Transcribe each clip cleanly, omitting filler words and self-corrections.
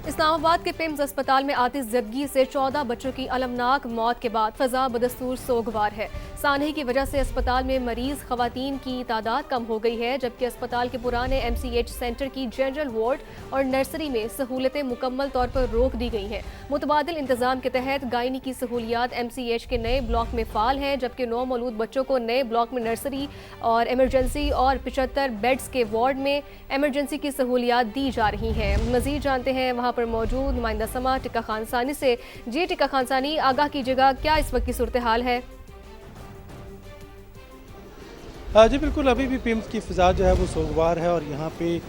इस्लामाबाद के पिम्स अस्पताल में आतिश ज़दगी से 14 बच्चों की अलमनाक मौत के बाद फजा बदस्तूर सोगवार है। सानही की वजह से अस्पताल में मरीज खवातीन की तादाद कम हो गई है, जबकि अस्पताल के पुराने MCH सेंटर की जनरल वार्ड और नर्सरी में सहूलतें मुकम्मल तौर पर रोक दी गई हैं। मुतबादिल इंतजाम के तहत गायनी की सहूलियात MCH के नए ब्लॉक में फाल हैं, जबकि 9 मौलूद बच्चों को नए ब्लॉक में नर्सरी और इमरजेंसी और 75 बेड्स के वार्ड में इमरजेंसी की सहूलियात दी जा रही हैं। मजीद जानते हैं वहाँ पर मौजूद नुमाइंदा समा टिक्का खानसानी से। जी टिक्का खानसानी, आगाह कीजिएगा क्या इस वक्त की सूरत हाल है? जी बिल्कुल, अभी भी पिम्स की फ़िज़ा जो है वो सोगवार है और यहाँ पे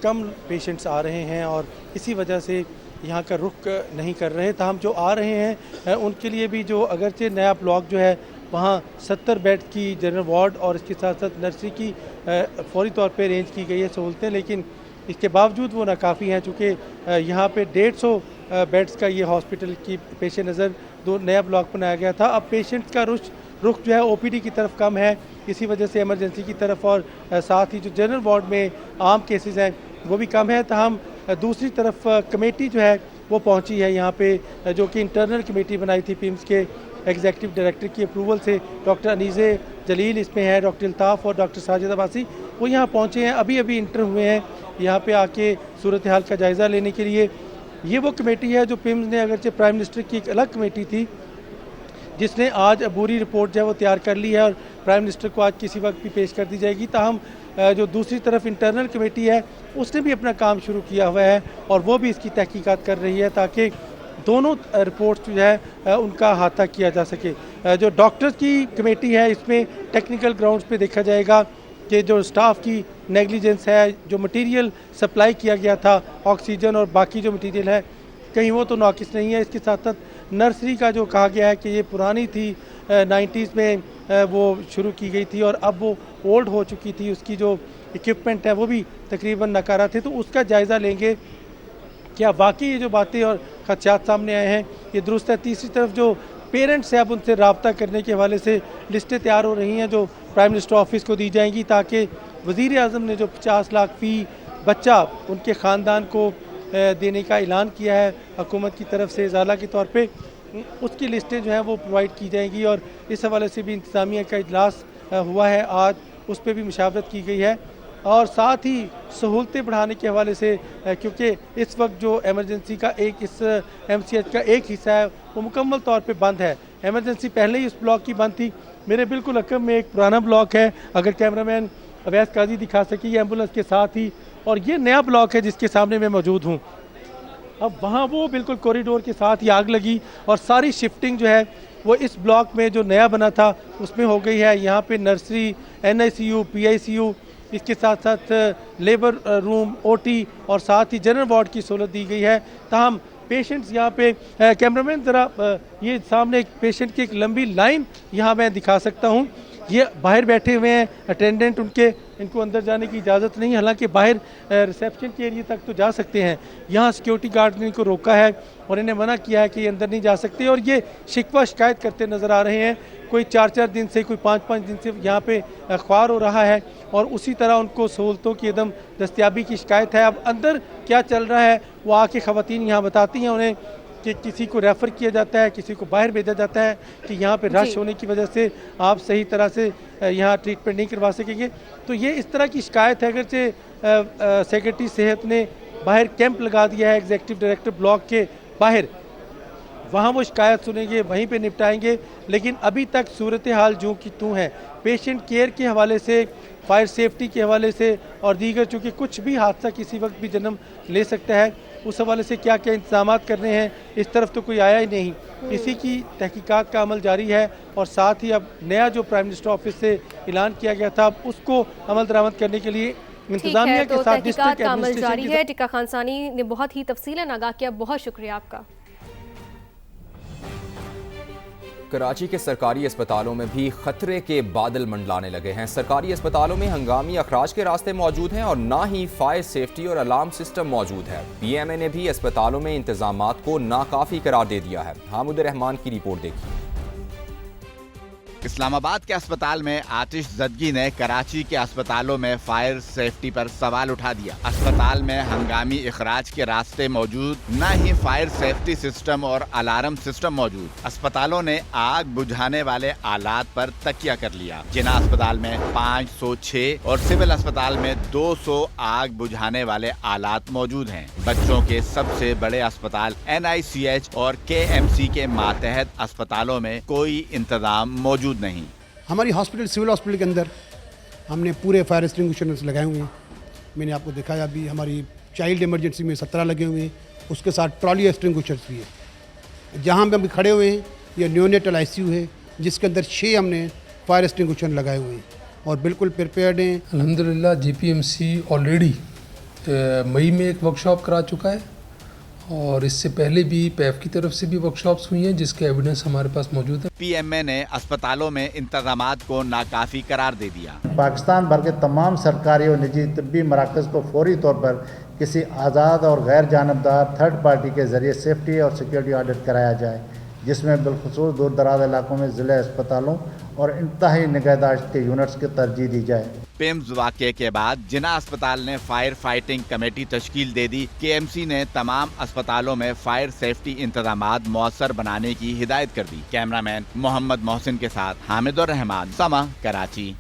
कम पेशेंट्स आ रहे हैं और इसी वजह से यहाँ का रुख नहीं कर रहे। ताहम जो आ रहे हैं उनके लिए भी जो अगरचे नया ब्लॉक जो है वहाँ 70 बेड की जनरल वार्ड और इसके साथ साथ नर्सरी की फौरी तौर पे अरेंज की गई है सहूलतें, लेकिन इसके बावजूद वो नाकाफ़ी हैं, चूँकि यहाँ पे 150 बेड्स का ये हॉस्पिटल की पेश नज़र दो नया ब्लॉक बनाया गया था। अब पेशेंट्स का रुख जो है OPD की तरफ कम है, इसी वजह से इमरजेंसी की तरफ और साथ ही जो जनरल वार्ड में आम केसेस हैं वो भी कम है। ताहम दूसरी तरफ कमेटी जो है वो पहुंची है यहाँ पे, जो कि इंटरनल कमेटी बनाई थी पिम्स के एग्जीक्यूटिव डायरेक्टर की अप्रूवल से। डॉक्टर अनीज़े जलील इसमें है, डॉक्टर अल्ताफ़ और डॉक्टर साजिद अब्बासी वो यहाँ पहुँचे हैं, अभी इंटर हुए हैं यहाँ पे आके सूरत हाल का जायज़ा लेने के लिए। ये वो कमेटी है जो पिम्स ने, अगरचे प्राइम मिनिस्टर की एक अलग कमेटी थी जिसने आज अबूरी रिपोर्ट जो है वो तैयार कर ली है और प्राइम मिनिस्टर को आज किसी वक्त भी पेश कर दी जाएगी। ताहम जो दूसरी तरफ इंटरनल कमेटी है उसने भी अपना काम शुरू किया हुआ है और वो भी इसकी तहकीकात कर रही है ताकि दोनों रिपोर्ट्स जो है उनका अहाता किया जा सके। जो डॉक्टर्स की कमेटी है इसमें टेक्निकल ग्राउंड्स पे देखा जाएगा कि जो स्टाफ की नेग्लिजेंस है, जो मटेरियल सप्लाई किया गया था ऑक्सीजन और बाकी जो मटेरियल है कहीं वो तो नाकिस नहीं है। इसके साथ साथ नर्सरी का जो कहा गया है कि ये पुरानी थी, 90s में वो शुरू की गई थी और अब वो ओल्ड हो चुकी थी, उसकी जो इक्विपमेंट है वो भी तकरीबन नकारा थे, तो उसका जायज़ा लेंगे क्या वाकई ये जो बातें और खदशात सामने आए हैं ये दुरुस्त है। तीसरी तरफ जो पेरेंट्स हैं अब उनसे रब्ता करने के हवाले से लिस्टें तैयार हो रही हैं जो प्राइम मिनिस्टर ऑफिस को दी जाएंगी, ताकि वज़ीर आज़म ने जो 50 लाख फ़ी बच्चा उनके ख़ानदान को देने का ऐलान किया है हुकूमत की तरफ से इजाला के तौर पे, उसकी लिस्टें जो हैं वो प्रोवाइड की जाएंगी। और इस हवाले से भी इंतज़ामिया का इजलास हुआ है आज, उस पर भी मुशावरत की गई है और साथ ही सहूलतें बढ़ाने के हवाले से, क्योंकि इस वक्त जो एमरजेंसी का इस MCH का एक हिस्सा है वो मुकम्मल तौर पे बंद है। एमरजेंसी पहले ही उस ब्लॉक की बंद थी। मेरे बिल्कुल अकब में एक पुराना ब्लॉक है, अगर कैमरामैन अवैस काजी दिखा सके, ये एम्बुलेंस के साथ ही, और ये नया ब्लॉक है जिसके सामने मैं मौजूद हूँ। अब वहाँ वो बिल्कुल कॉरिडोर के साथ ही आग लगी और सारी शिफ्टिंग जो है वो इस ब्लॉक में जो नया बना था उसमें हो गई है। यहाँ पे नर्सरी, NICU, PICU, इसके साथ साथ लेबर रूम, OT और साथ ही जनरल वार्ड की सहूलत दी गई है। ताहम पेशेंट्स यहाँ पे, कैमरामैन ज़रा ये सामने एक पेशेंट की एक लंबी लाइन यहाँ मैं दिखा सकता हूँ। ये बाहर बैठे हुए हैं अटेंडेंट, इनको अंदर जाने की इजाज़त नहीं, हालांकि बाहर रिसेप्शन के एरिया तक तो जा सकते हैं। यहाँ सिक्योरिटी गार्ड ने इनको रोका है और इन्हें मना किया है कि ये अंदर नहीं जा सकते और ये शिकवा शिकायत करते नज़र आ रहे हैं। कोई 4-4 दिन से, कोई 5-5 दिन से यहाँ पे ख्वार हो रहा है और उसी तरह उनको सहूलतों की एकदम दस्तयाबी की शिकायत है। अब अंदर क्या चल रहा है वो आके ख़वातीन यहाँ बताती हैं उन्हें कि किसी को रेफ़र किया जाता है, किसी को बाहर भेजा जाता है कि यहाँ पे रश होने की वजह से आप सही तरह से यहाँ ट्रीटमेंट नहीं करवा सकेंगे। तो ये इस तरह की शिकायत है। अगरचे सेक्रेटरी सेहत ने बाहर कैंप लगा दिया है एग्जीक्यूटिव डायरेक्टर ब्लॉक के बाहर, वहाँ वो शिकायत सुनेंगे, वहीं पे निपटाएंगे, लेकिन अभी तक सूरत हाल जो कि तू है पेशेंट केयर के हवाले से, फायर सेफ्टी के हवाले से और दीगर, चूँकि कुछ भी हादसा किसी वक्त भी जन्म ले सकता है, उस हवाले से क्या क्या इंतजाम करने हैं इस तरफ तो कोई आया ही नहीं। इसी की तहकीकात का अमल जारी है और साथ ही अब नया जो प्राइम मिनिस्टर ऑफिस से ऐलान किया गया था उसको अमल दरामद करने के लिए इंतजामिया के साथ तहकीकात का अमल जारी है। टिक्का खानसानी ने बहुत ही तफसीलन आगाह किया, बहुत शुक्रिया आपका। कराची के सरकारी अस्पतालों में भी खतरे के बादल मंडलाने लगे हैं। सरकारी अस्पतालों में हंगामी अखराज के रास्ते मौजूद हैं और ना ही फायर सेफ्टी और अलार्म सिस्टम मौजूद है। PMA ने भी अस्पतालों में इंतजामात को नाकाफी करार दे दिया है। हामिद रहमान की रिपोर्ट देखिए। इस्लामाबाद के अस्पताल में आतिश ज़दगी ने कराची के अस्पतालों में फायर सेफ्टी पर सवाल उठा दिया। अस्पताल में हंगामी इखराज के रास्ते मौजूद, न ही फायर सेफ्टी सिस्टम और अलार्म सिस्टम मौजूद। अस्पतालों ने आग बुझाने वाले आलात पर तकिया कर लिया। जिना अस्पताल में 506 और सिविल अस्पताल में 200 आग बुझाने वाले आलात मौजूद हैं। बच्चों के सबसे बड़े अस्पताल NICH और KMC के मातहत अस्पतालों में कोई इंतजाम मौजूद नहीं। हमारी हॉस्पिटल सिविल हॉस्पिटल के अंदर हमने पूरे फायर एक्सटिंग्विशर्स लगाए हुए हैं। मैंने आपको दिखाया अभी हमारी चाइल्ड इमरजेंसी में 17 लगे हुए हैं, उसके साथ ट्रॉली एक्सटिंग्विशर्स भी है। जहाँ पे हम खड़े हुए हैं ये न्योनेटल ICU है जिसके अंदर 6 हमने फायर एक्सटिंग्विशर लगाए हुए हैं और बिल्कुल प्रिपेयर्ड हैं। अल्हम्दुलिल्लाह GPMC ऑलरेडी मई में एक वर्कशॉप करा चुका है और इससे पहले भी PAF की तरफ से भी वर्कशॉप्स हुई हैं जिसके एविडेंस हमारे पास मौजूद है। PMA ने अस्पतालों में इंतजामात को नाकाफी करार दे दिया। पाकिस्तान भर के तमाम सरकारी और निजी तिब्बी मराकज़ को फौरी तौर पर किसी आज़ाद और गैर जानबदार थर्ड पार्टी के ज़रिए सेफ्टी और सिक्योरिटी ऑडिट कराया जाए, जिसमें बिलखुसूस दूर दराज इलाकों में ज़िला अस्पतालों और इंतहाई निगहदाश्त के यूनिट्स की तरजीह दी जाए। पिम्स वाक़े के बाद जिना अस्पताल ने फायर फाइटिंग कमेटी तश्कील दे दी। KMC ने तमाम अस्पतालों में फायर सेफ्टी इंतजामात मौसर बनाने की हिदायत कर दी। कैमरामैन मोहम्मद मोहसिन के साथ हामिदुर रहमान, समा, कराची।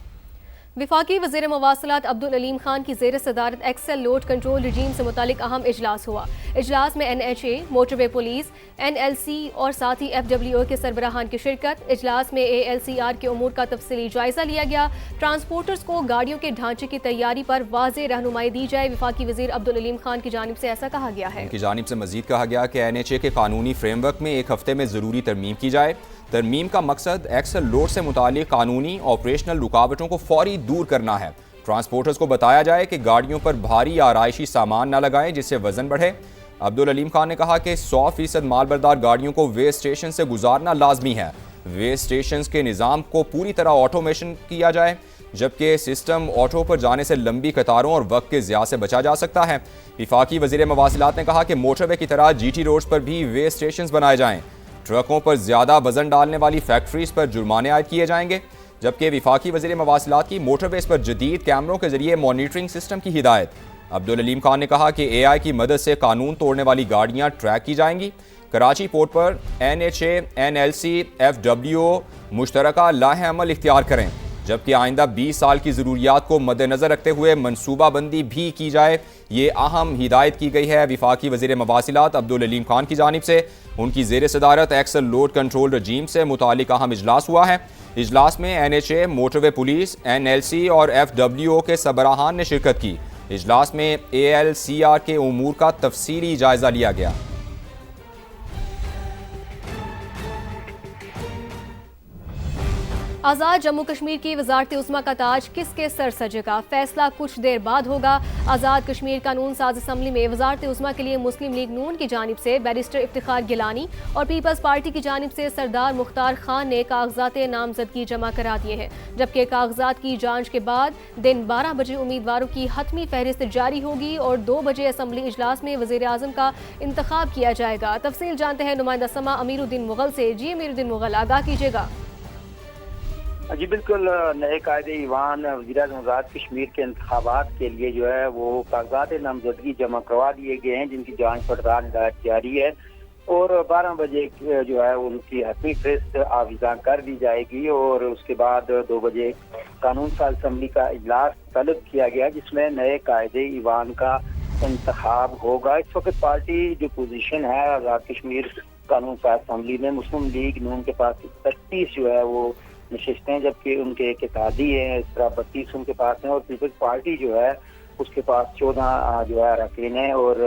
विफाकी वज़ीर मवासलात अब्दुल अलीम खान की ज़ेर सदारत एक्सेल लोड कंट्रोल रजीम से मुतालिक अहम इजलास हुआ। इजलास में NHA, मोटरवे पुलिस, NLC और साथ ही FWO के सरबराहान की शिरकत। इजलास में ALCR के उमूर का तफसीली जायजा लिया गया। ट्रांसपोर्टर्स को गाड़ियों के ढांचे की तैयारी पर वाज़ेह रहनुमाई दी जाए। विफाकी वज़ीर अब्दुल अलीम खान की जानिब से ऐसा कहा गया है। उनकी जानिब से मजीद कहा गया कि NHA के कानूनी फ्रेमवर्क में एक हफ्ते में ज़रूरी तरमीम की जाए। तरमीम का मकसद एक्सेल लोड से मुतालिक कानूनी ऑपरेशनल रुकावटों को फौरी दूर करना है। ट्रांसपोर्टर्स को बताया जाए कि गाड़ियों पर भारी आराइशी सामान न लगाएं जिससे वजन बढ़े। अब्दुल अलीम खान ने कहा कि 100% मालबरदार गाड़ियों को वे स्टेशन से गुजारना लाजमी है। वे स्टेशन के निज़ाम को पूरी तरह ऑटोमेशन किया जाए, जबकि सिस्टम ऑटो पर जाने से लंबी कतारों और वक्त के ज़िया से बचा जा सकता है। विफाकी वज़ीर मवासिलात ने कहा कि मोटरवे की तरह GT रोड्स पर भी वे स्टेशन बनाए जाएँ। ट्रकों पर ज़्यादा वजन डालने वाली फैक्ट्रीज पर जुर्माने आयद किए जाएंगे, जबकि विफाकी वज़ीर मवासिलात की मोटरवेज पर जदीद कैमरों के जरिए मॉनिटरिंग सिस्टम की हिदायत। अब्दुल अलीम खान ने कहा कि AI की मदद से कानून तोड़ने वाली गाड़ियां ट्रैक की जाएंगी। कराची पोर्ट पर NHA, NLC, FWO मुश्तरका लाहे अमल इख्तियार करें, जबकि आइंदा 20 साल की ज़रूरियात को मद्देनज़र रखते हुए मनसूबाबंदी भी की जाए। ये अहम हिदायत की गई है विफाकी वज़ीर मवासिलात अब्दुल अलीम खान की जानिब से। उनकी ज़ेर सदारत एक्सेल लोड कंट्रोल रजीम से मुतालिक अहम इजलास हुआ है। इजलास में NHA, मोटरवे पुलिस, NLC और FWO के सरबराहान ने शिरकत की। इजलास में ALCR के उमूर का तफसीली जायजा लिया गया। आज़ाद जम्मू कश्मीर की वज़ारत उस्मा का ताज किसके सर सजेगा? फैसला कुछ देर बाद होगा। आज़ाद कश्मीर कानून साज असम्बली में वज़ारत उस्मा के लिए मुस्लिम लीग नून की जानिब से बैरिस्टर इफ्तिखार गिलानी और पीपल्स पार्टी की जानिब से सरदार मुख्तार खान ने कागजात नामजदगी जमा करा दिए हैं, जबकि कागजात की जांच के बाद दिन 12 बजे उम्मीदवारों की हतमी फहरिस्त जारी होगी और 2 बजे असम्बली इजलास में वज़ीर आज़म का इंतखाब किया जाएगा। तफसील जानते हैं नुमाइंदा समा अमीरुद्दीन मुगल से। जी अमीरुद्दीन मुगल, आगाह कीजिएगा। जी बिल्कुल, नए कायदे ईवान वज़ीर-ए-आज़म आज़ाद कश्मीर के इंतखाबात के लिए जो है वो कागजात नामजदगी जमा करवा दिए गए हैं, जिनकी जांच पड़ताल जारी है और 12 बजे जो है उनकी हतमी फहरिस्त आविज़ा कर दी जाएगी और उसके बाद 2 बजे कानून साज असम्बली का इजलास तलब किया गया जिसमें नए कायदे ईवान का इंतखाब होगा। इस वक्त पार्टी जो पोजीशन है आज़ाद कश्मीर कानून साज असम्बली में, मुस्लिम लीग नून के पास 31 जो है वो नशिस्तें, जबकि उनके एक इत्तेहादी हैं, इस तरह 32 उनके पास हैं और पीपल्स पार्टी जो है उसके पास 14 जो है अरकान हैं और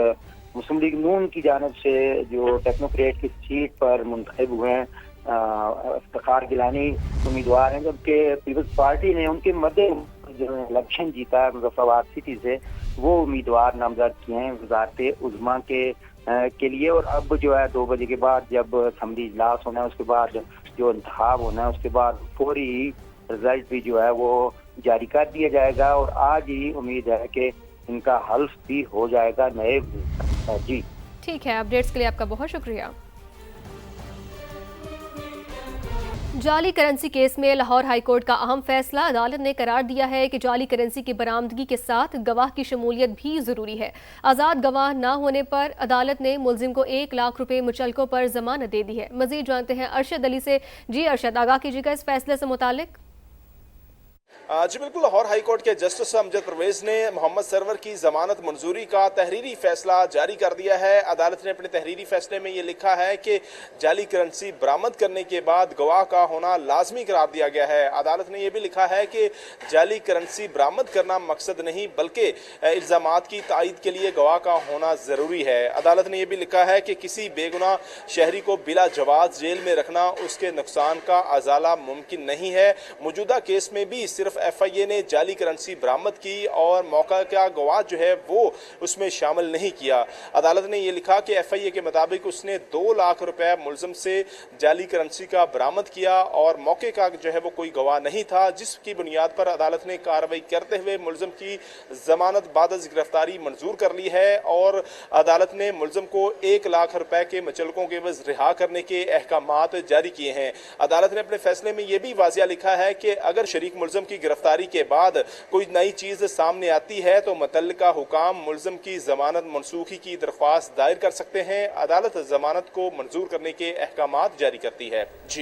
मुस्लिम लीग नून की जानिब से जो टेक्नोक्रेट की सीट पर मुंतखब हुए हैं इफ्तिखार गिलानी उम्मीदवार हैं, जबकि पीपल्स पार्टी ने उनके मध्य जो इलेक्शन जीता है मुजफ्फराबाद सिटी से, वो उम्मीदवार नामजद किए हैं वज़ारत उज़्मा के लिए। और अब जो है 2 बजे के बाद जब असम्बली इजलास होना है उसके बाद जो इंतखाब होना है उसके बाद फौरी रिजल्ट भी जो है वो जारी कर दिया जाएगा और आज ही उम्मीद है कि इनका हल्फ भी हो जाएगा नए। जी ठीक है, अपडेट्स के लिए आपका बहुत शुक्रिया। जाली करेंसी केस में लाहौर हाईकोर्ट का अहम फैसला। अदालत ने करार दिया है कि जाली करेंसी की बरामदगी के साथ गवाह की शमूलियत भी जरूरी है। आज़ाद गवाह न होने पर अदालत ने मुलजिम को 1 लाख रुपए मुचलकों पर जमानत दे दी है। मजीद जानते हैं अरशद अली से। जी अरशद, आगाह कीजिएगा इस फैसले से मुतालिक। जी बिल्कुल, लाहौर हाईकोर्ट के जस्टिस अमजद परवेज ने मोहम्मद सरवर की जमानत मंजूरी का तहरीरी फैसला जारी कर दिया है। अदालत ने अपने तहरीरी फैसले में ये लिखा है कि जाली करेंसी बरामद करने के बाद गवाह का होना लाजमी करार दिया गया है। अदालत ने यह भी लिखा है कि जाली करेंसी बरामद करना मकसद नहीं बल्कि इल्जामात की तायीद के लिए गवाह का होना ज़रूरी है। अदालत ने यह भी लिखा है कि किसी बेगुनाह शहरी को बिला जवाज जेल में रखना उसके नुकसान का अजाला मुमकिन नहीं है। मौजूदा केस में भी सिर्फ FIA ने जाली करेंसी बरामद की और मौका का गवाह जो है वो उसमें शामिल नहीं किया। अदालत ने यह लिखा कि FIA के मुताबिक उसने 2 लाख रुपए मुलजिम से जाली करेंसी का बरामद किया और मौके का जो है वो कोई गवाह नहीं था, जिसकी बुनियाद पर अदालत ने कार्रवाई करते हुए मुलजिम की जमानत बाद गिरफ्तारी मंजूर कर ली है और अदालत ने मुलजिम को 1 लाख रुपए के मुचलकों के एवज रिहा करने के अहकामात जारी किए हैं। अदालत ने अपने फैसले में यह भी वाजिया लिखा है कि अगर शरीक मुलजिम की गिरफ्तारी के बाद कोई नई चीज सामने आती है तो मुतल्लिका हुकाम मुलजिम की जमानत मनसूखी की दरख्वास्त दायर कर सकते हैं। अदालत जमानत को मंजूर करने के अहकामात जारी करती है। जी।